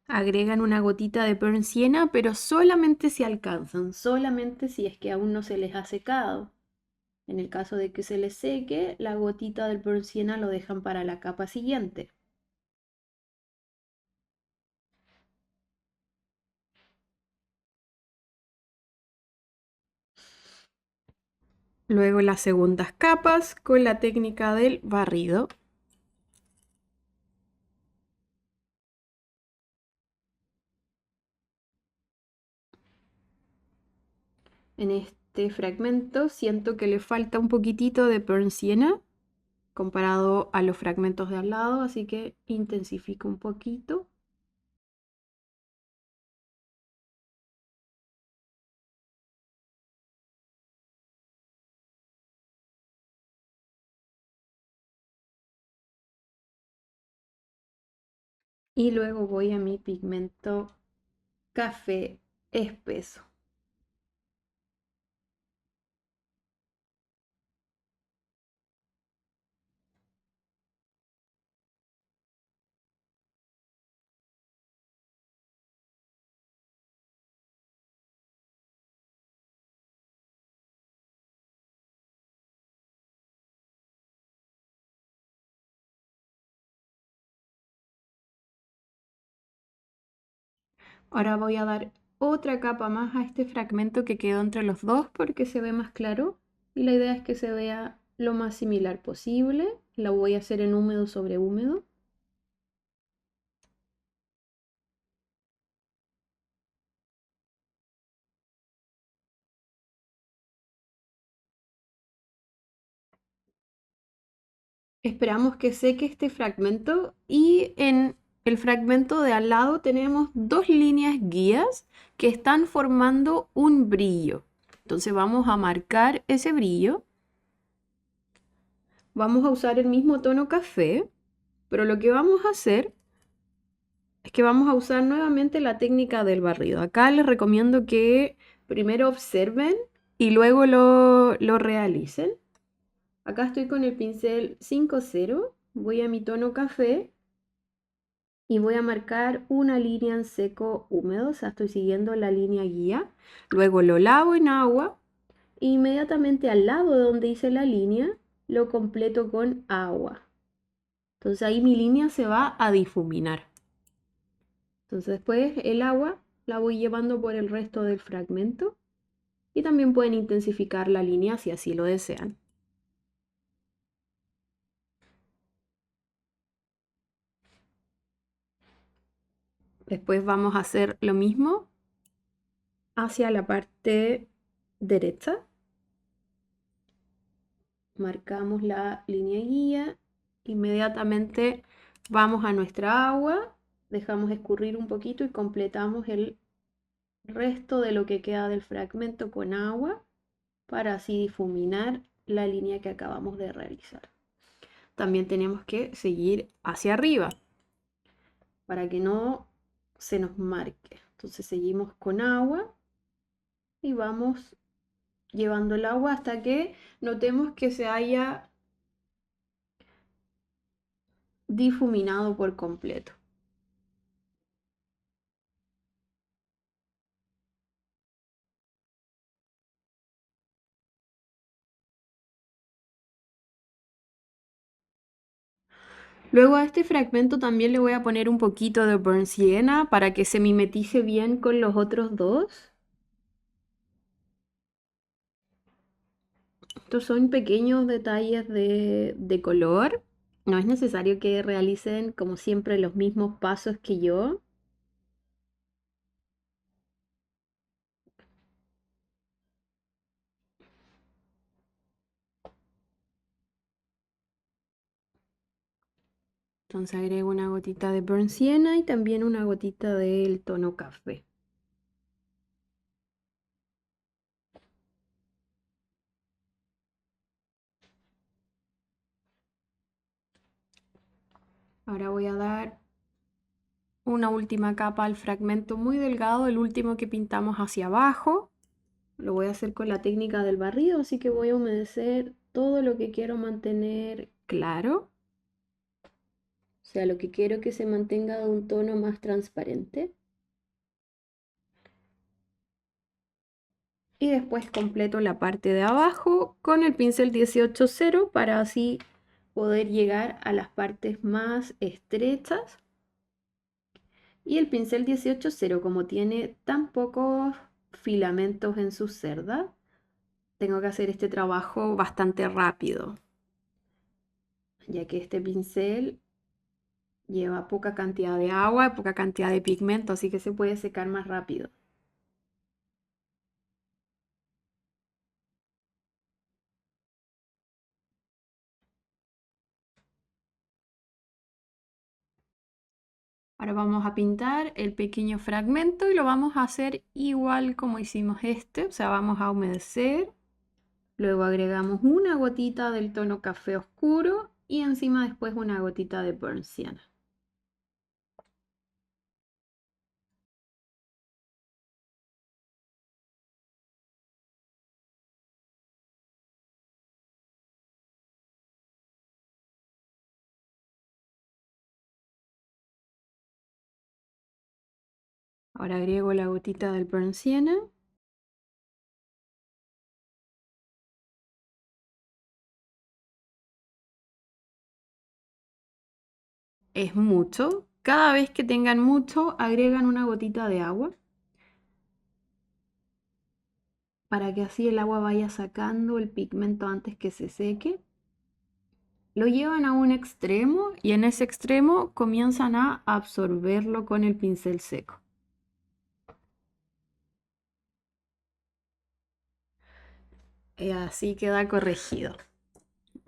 Agregan una gotita de burnt sienna, pero solamente si alcanzan, solamente si es que aún no se les ha secado. En el caso de que se les seque, la gotita del burnt sienna lo dejan para la capa siguiente. Luego las segundas capas con la técnica del barrido. En este fragmento siento que le falta un poquitito de burnt sienna comparado a los fragmentos de al lado, así que intensifico un poquito. Y luego voy a mi pigmento café espeso. Ahora voy a dar otra capa más a este fragmento que quedó entre los dos porque se ve más claro y la idea es que se vea lo más similar posible. La voy a hacer en húmedo sobre húmedo. Esperamos que seque este fragmento y en el fragmento de al lado tenemos dos líneas guías que están formando un brillo. Entonces vamos a marcar ese brillo. Vamos a usar el mismo tono café, pero lo que vamos a hacer es que vamos a usar nuevamente la técnica del barrido. Acá les recomiendo que primero observen y luego lo realicen. Acá estoy con el pincel 5-0, voy a mi tono café y voy a marcar una línea en seco húmedo, o sea, estoy siguiendo la línea guía. Luego lo lavo en agua e inmediatamente al lado de donde hice la línea lo completo con agua. Entonces ahí mi línea se va a difuminar. Entonces después el agua la voy llevando por el resto del fragmento y también pueden intensificar la línea si así lo desean. Después vamos a hacer lo mismo hacia la parte derecha. Marcamos la línea guía, inmediatamente vamos a nuestra agua, dejamos escurrir un poquito y completamos el resto de lo que queda del fragmento con agua para así difuminar la línea que acabamos de realizar. También tenemos que seguir hacia arriba para que no se nos marque. Entonces seguimos con agua y vamos llevando el agua hasta que notemos que se haya difuminado por completo. Luego a este fragmento también le voy a poner un poquito de burnt sienna para que se mimetice bien con los otros dos. Estos son pequeños detalles de color. No es necesario que realicen como siempre los mismos pasos que yo. Entonces agrego una gotita de burnt sienna y también una gotita del tono café. Ahora voy a dar una última capa al fragmento muy delgado, el último que pintamos hacia abajo. Lo voy a hacer con la técnica del barrido, así que voy a humedecer todo lo que quiero mantener claro. O sea, lo que quiero que se mantenga de un tono más transparente. Y después completo la parte de abajo con el pincel 18-0 para así poder llegar a las partes más estrechas. Y el pincel 18-0, como tiene tan pocos filamentos en su cerda, tengo que hacer este trabajo bastante rápido, ya que este pincel lleva poca cantidad de agua, poca cantidad de pigmento, así que se puede secar más rápido. Ahora vamos a pintar el pequeño fragmento y lo vamos a hacer igual como hicimos este, o sea, vamos a humedecer, luego agregamos una gotita del tono café oscuro y encima después una gotita de burnt sienna. Ahora agrego la gotita del burnt sienna. Es mucho. Cada vez que tengan mucho, agregan una gotita de agua para que así el agua vaya sacando el pigmento antes que se seque. Lo llevan a un extremo y en ese extremo comienzan a absorberlo con el pincel seco. Y así queda corregido.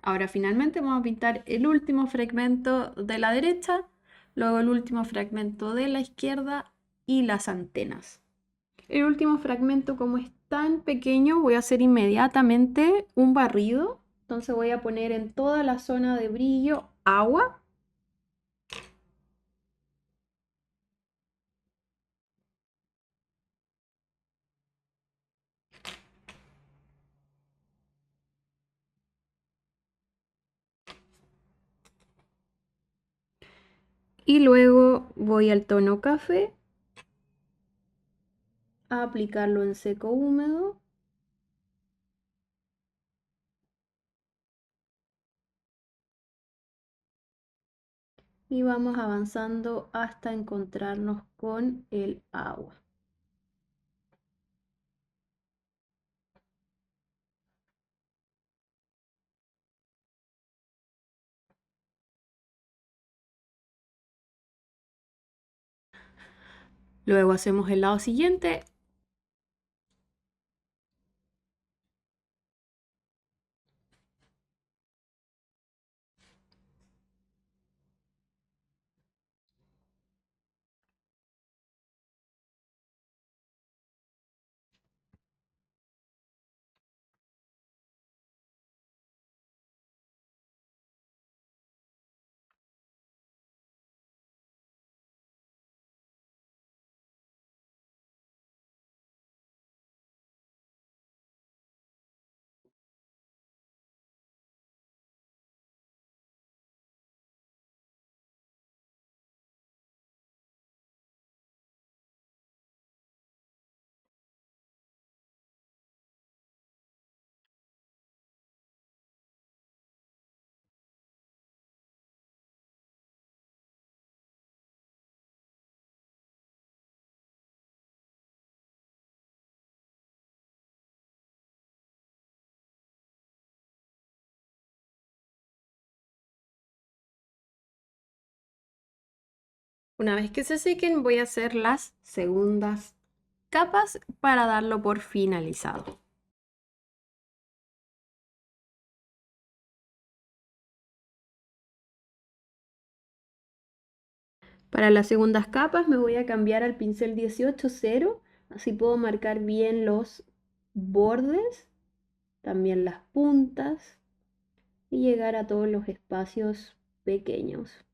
Ahora finalmente vamos a pintar el último fragmento de la derecha, luego el último fragmento de la izquierda y las antenas. El último fragmento, como es tan pequeño, voy a hacer inmediatamente un barrido. Entonces voy a poner en toda la zona de brillo agua. Y luego voy al tono café a aplicarlo en seco húmedo. Y vamos avanzando hasta encontrarnos con el agua. Luego hacemos el lado siguiente. Una vez que se sequen, voy a hacer las segundas capas para darlo por finalizado. Para las segundas capas me voy a cambiar al pincel 18-0, así puedo marcar bien los bordes, también las puntas y llegar a todos los espacios pequeños.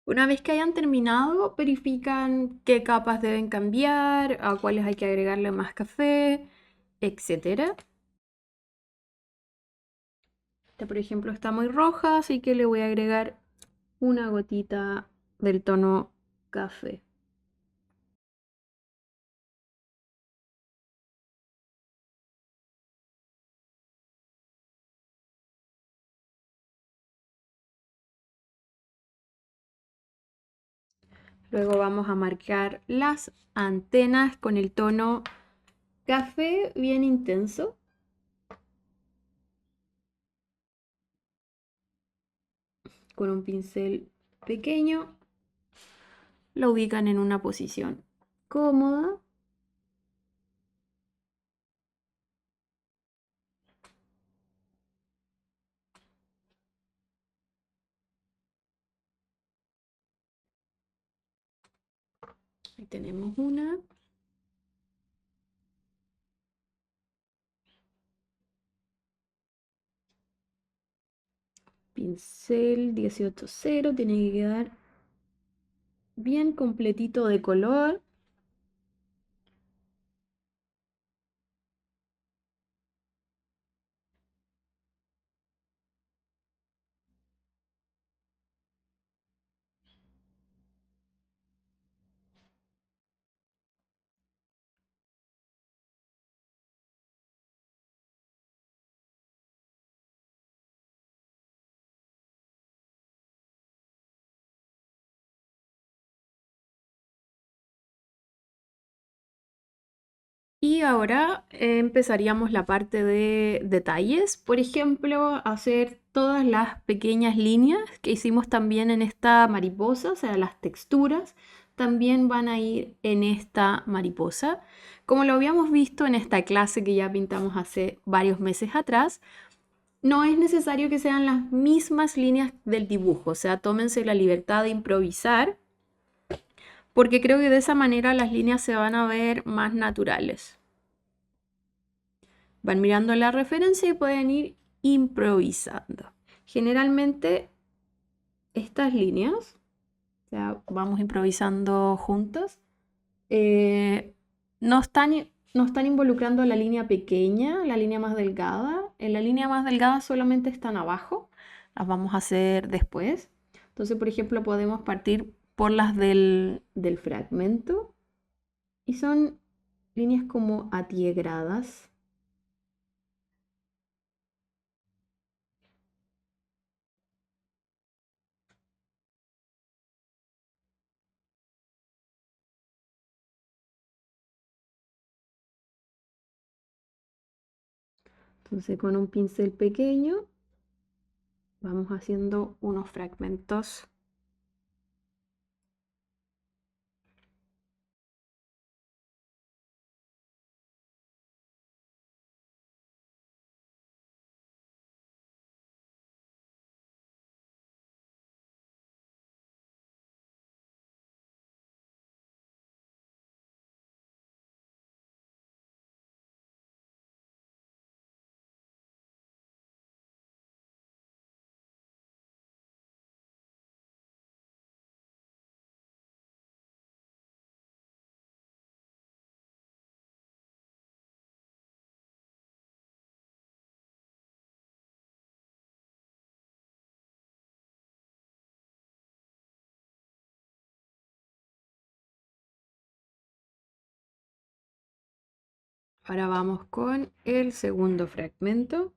Una vez que hayan terminado, verifican qué capas deben cambiar, a cuáles hay que agregarle más café, etcétera. Esta, por ejemplo, está muy roja, así que le voy a agregar una gotita del tono café. Luego vamos a marcar las antenas con el tono café bien intenso. Con un pincel pequeño lo ubican en una posición cómoda. Ahí tenemos una. Pincel 18-0, tiene que quedar bien completito de color. Y ahora empezaríamos la parte de detalles. Por ejemplo, hacer todas las pequeñas líneas que hicimos también en esta mariposa, o sea, las texturas también van a ir en esta mariposa. Como lo habíamos visto en esta clase que ya pintamos hace varios meses atrás, no es necesario que sean las mismas líneas del dibujo, o sea, tómense la libertad de improvisar, porque creo que de esa manera las líneas se van a ver más naturales. Van mirando la referencia y pueden ir improvisando. Generalmente estas líneas, o sea, vamos improvisando juntas, eh, no están involucrando la línea pequeña, la línea más delgada. En la línea más delgada solamente están abajo, las vamos a hacer después. Entonces, por ejemplo, podemos partir por las del fragmento y son líneas como atiegradas. Entonces, con un pincel pequeño vamos haciendo unos fragmentos. Ahora vamos con el segundo fragmento.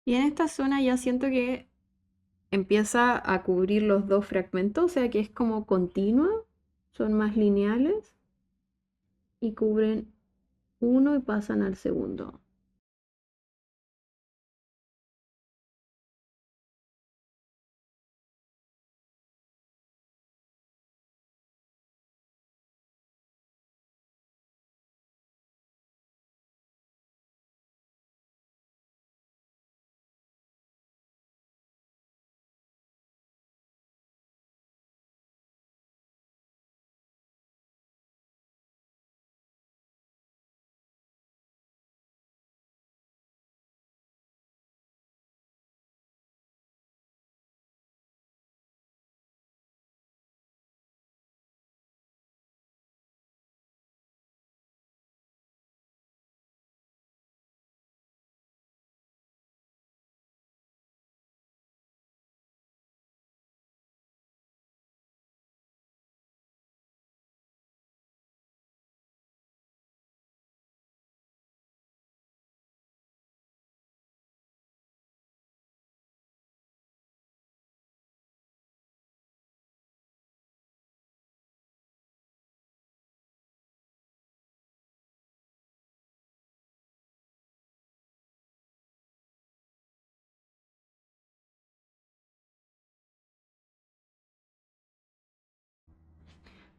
Y en esta zona ya siento que empieza a cubrir los dos fragmentos, o sea que es como continua, son más lineales y cubren uno y pasan al segundo.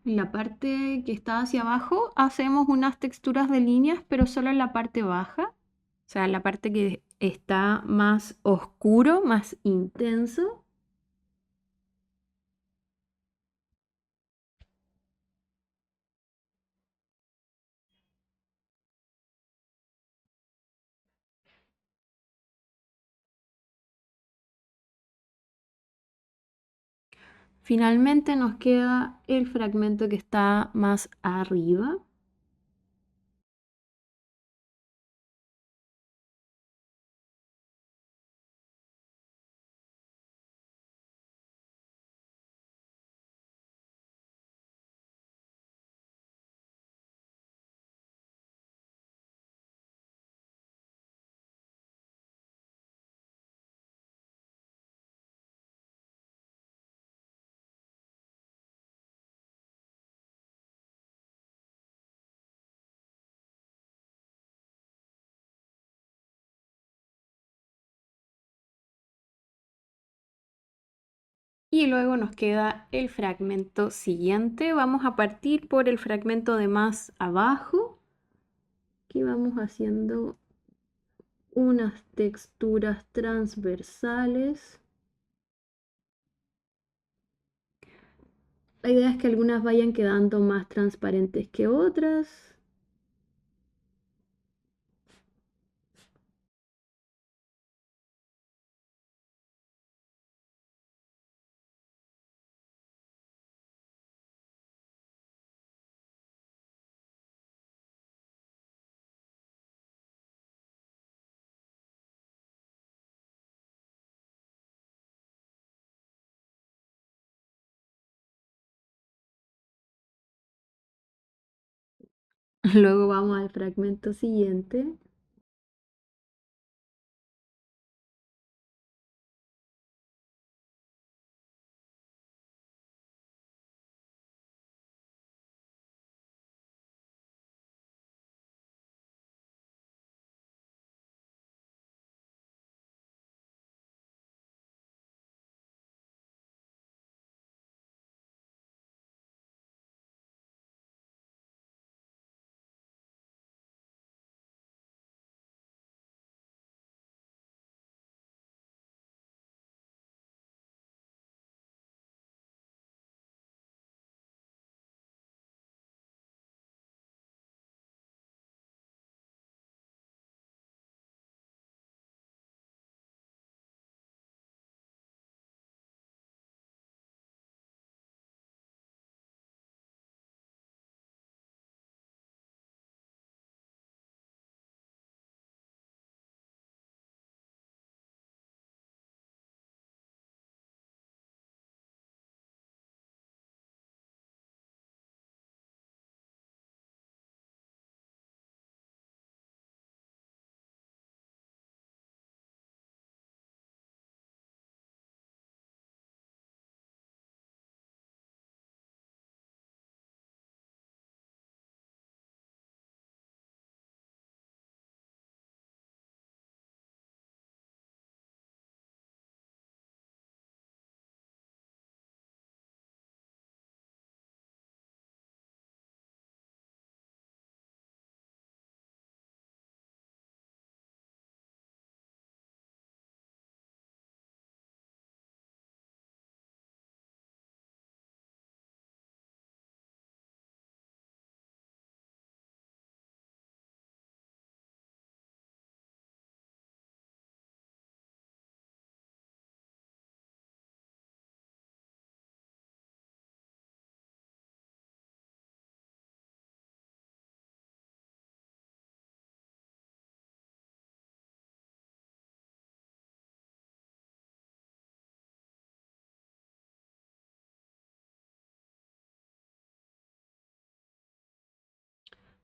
En la parte que está hacia abajo hacemos unas texturas de líneas, pero solo en la parte baja, o sea, en la parte que está más oscuro, más intenso. Finalmente nos queda el fragmento que está más arriba. Y luego nos queda el fragmento siguiente. Vamos a partir por el fragmento de más abajo. Aquí vamos haciendo unas texturas transversales. La idea es que algunas vayan quedando más transparentes que otras. Luego vamos al fragmento siguiente.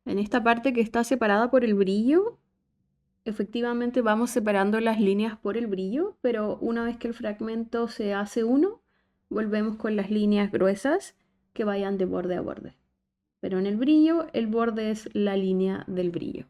En esta parte que está separada por el brillo, efectivamente vamos separando las líneas por el brillo, pero una vez que el fragmento se hace uno, volvemos con las líneas gruesas que vayan de borde a borde. Pero en el brillo, el borde es la línea del brillo.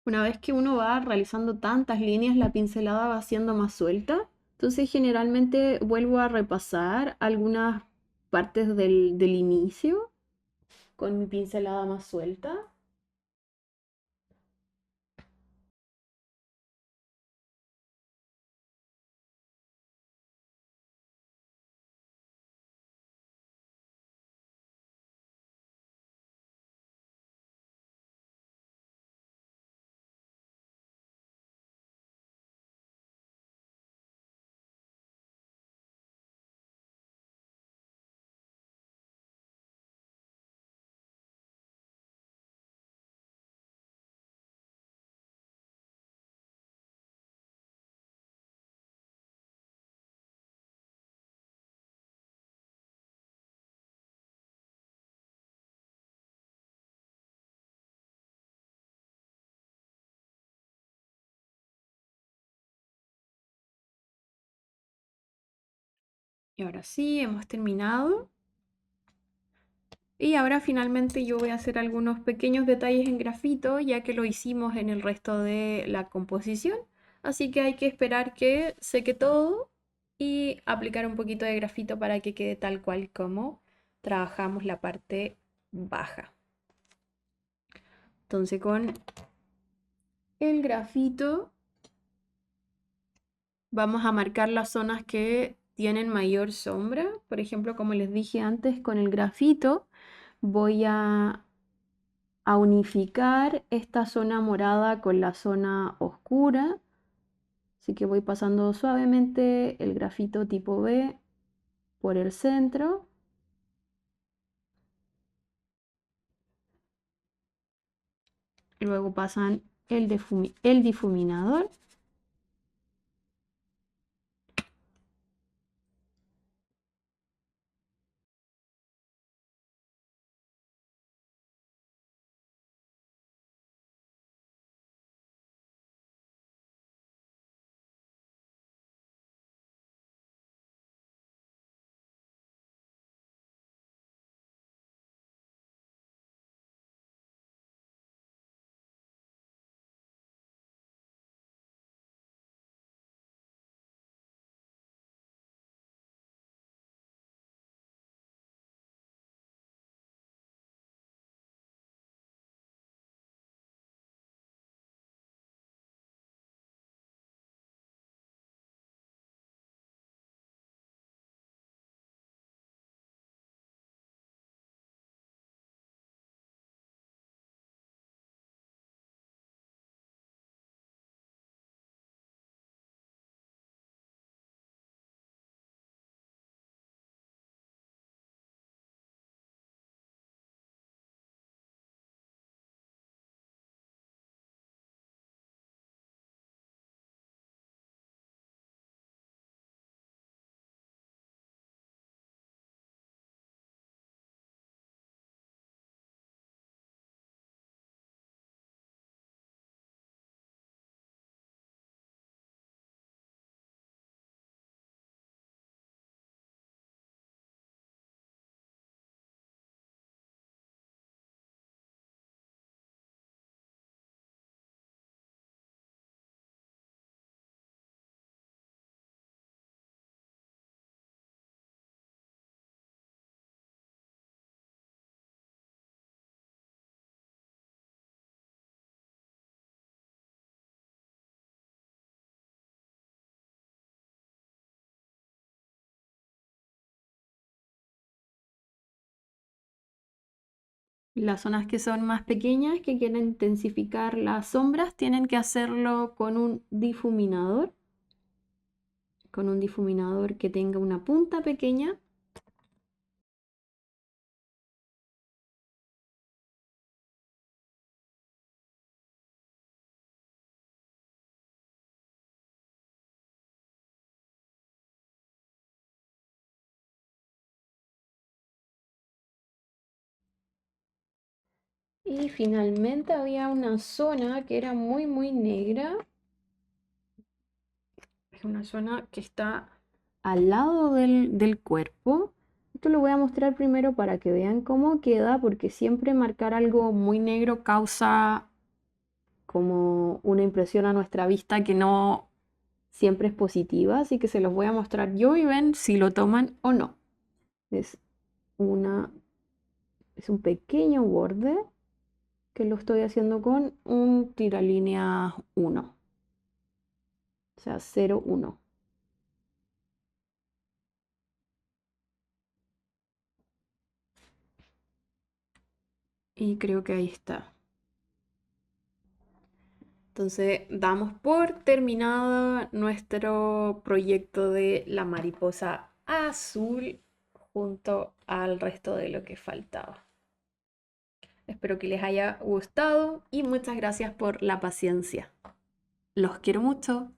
Una vez que uno va realizando tantas líneas, la pincelada va siendo más suelta. Entonces generalmente vuelvo a repasar algunas partes del inicio con mi pincelada más suelta. Y ahora sí, hemos terminado. Y ahora finalmente yo voy a hacer algunos pequeños detalles en grafito, ya que lo hicimos en el resto de la composición. Así que hay que esperar que seque todo y aplicar un poquito de grafito para que quede tal cual como trabajamos la parte baja. Entonces con el grafito vamos a marcar las zonas que tienen mayor sombra. Por ejemplo, como les dije antes, con el grafito voy a unificar esta zona morada con la zona oscura. Así que voy pasando suavemente el grafito tipo B por el centro. Luego pasan el difuminador. Las zonas que son más pequeñas, que quieren intensificar las sombras, tienen que hacerlo con un difuminador que tenga una punta pequeña. Y finalmente había una zona que era muy negra. Es una zona que está al lado del cuerpo. Esto lo voy a mostrar primero para que vean cómo queda, porque siempre marcar algo muy negro causa como una impresión a nuestra vista que no siempre es positiva, así que se los voy a mostrar yo y ven si lo toman o no. Es una, es un pequeño borde que lo estoy haciendo con un tiralínea 1, o sea, 0,1. Y creo que ahí está. Entonces damos por terminado nuestro proyecto de la mariposa azul junto al resto de lo que faltaba. Espero que les haya gustado y muchas gracias por la paciencia. Los quiero mucho.